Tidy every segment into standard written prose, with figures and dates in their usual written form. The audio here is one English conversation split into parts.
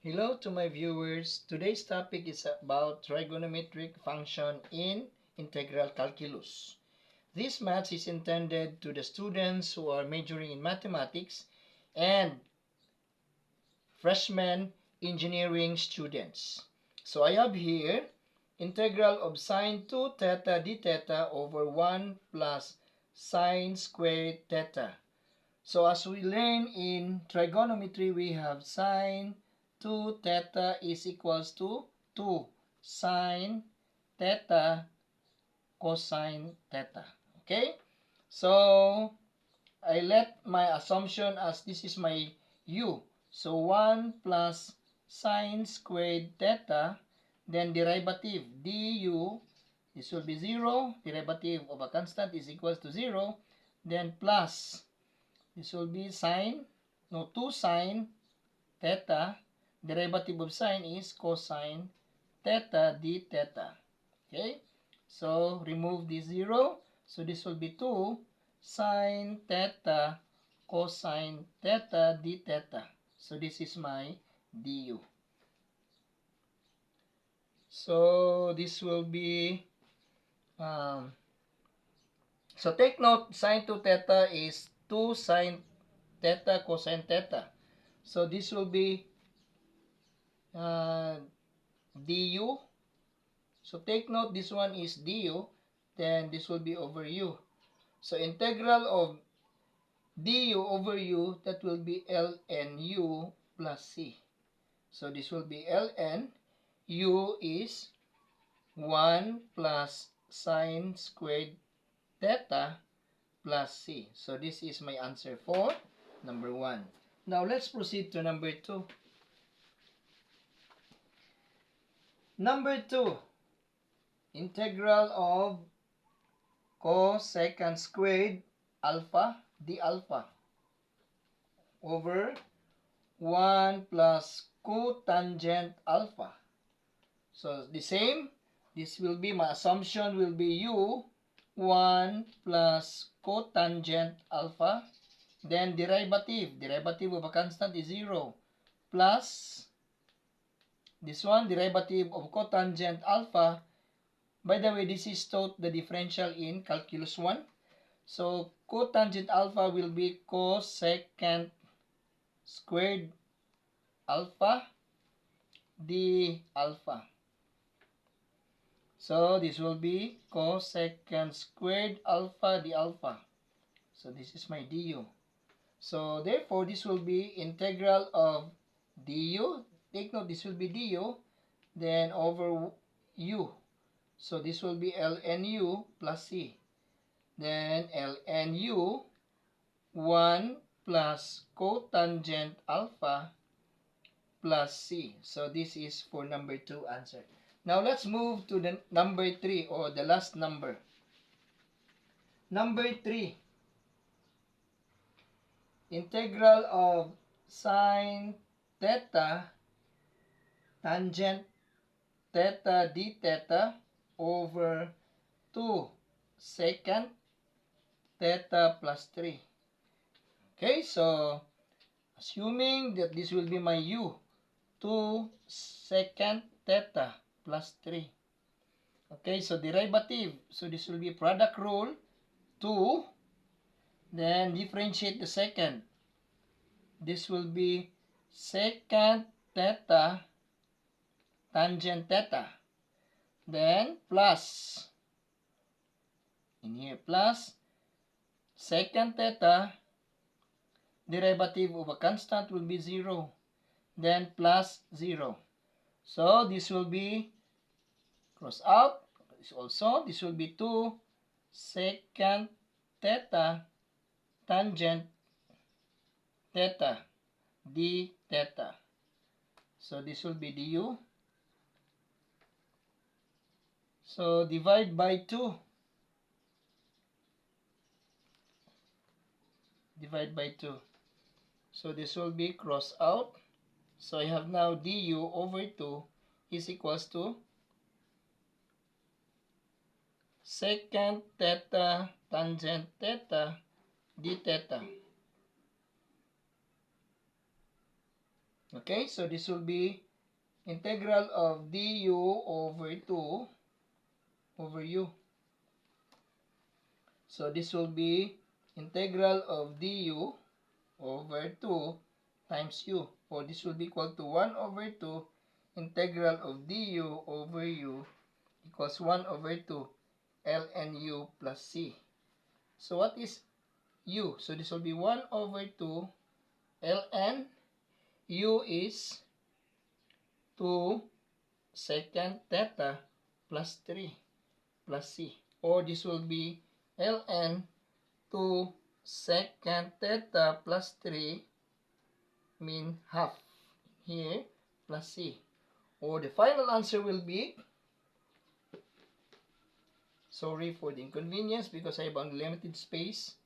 Hello to my viewers. Today's topic is about trigonometric function in integral calculus. This math is intended to the students who are majoring in mathematics and freshman engineering students. So I have here integral of sine 2 theta d theta over 1 plus sine squared theta. So as we learn in trigonometry, we have sine 2 theta is equals to 2 sine theta cosine theta. Okay? So I let my assumption as this is my u. So 1 plus sine squared theta, then derivative du, this will be 0, derivative of a constant is equals to 0, then plus this will be 2 sine theta. Derivative of sine is cosine theta d theta. Okay? So, remove this 0. So, this will be 2 sine theta cosine theta d theta. So, this is my du. So, this will be so take note, sine 2 theta is 2 sine theta cosine theta. So this will be du. So take note, this one is du, then this will be over u. So integral of du over u, that will be ln u plus c. So this will be ln u is 1 plus sine squared theta plus c. So this is my answer for number 1. Now let's proceed to number 2. Number 2, integral of cosecant squared alpha d alpha over 1 plus cotangent alpha. So the same, this will be, my assumption will be u 1 plus cotangent alpha, then derivative of a constant is 0, plus this one, derivative of cotangent alpha. By the way, this is taught the differential in calculus 1. So cotangent alpha will be cosecant squared alpha d alpha. So this will be cosecant squared alpha d alpha. So this is my du. So therefore, this will be integral of du. Take note, this will be du, then over u. So this will be ln u plus c. Then ln u 1 plus cotangent alpha plus c. So this is for number 2 answer. Now let's move to the number 3, or the last number. Number 3, integral of sine theta tangent theta d theta over 2 secant theta plus 3. Okay, so assuming that this will be my u, 2 secant theta plus 3. Okay, so derivative. So this will be product rule, 2. Then differentiate the second. This will be secant theta tangent theta. Then plus, in here plus, secant theta, derivative of a constant will be 0. Then plus 0. So this will be cross out. Also, this will be 2 secant theta tangent theta d theta. So this will be du. So divide by 2. Divide by 2. So this will be cross out. So I have now du over 2 is equals to secant theta tangent theta d theta. Okay, so this will be integral of du over 2 over u. So this will be integral of du over 2 times u. Or this will be equal to 1 over 2 integral of du over u equals 1 over 2 ln u plus c. So what is u? So this will be 1 over 2 ln u is 2 secant theta plus 3 plus c. Or this will be ln 2 secant theta plus 3 mean half here plus c. Or the final answer will be, sorry for the inconvenience because I have unlimited space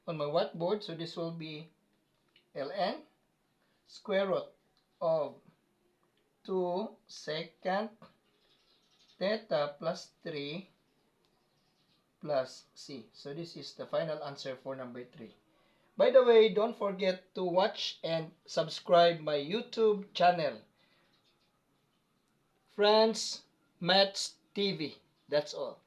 on my whiteboard, so this will be ln square root of 2 secant theta plus 3 plus c. So this is the final answer for number 3. By the way, don't forget to watch and subscribe my YouTube channel, Franz Maths TV. That's all.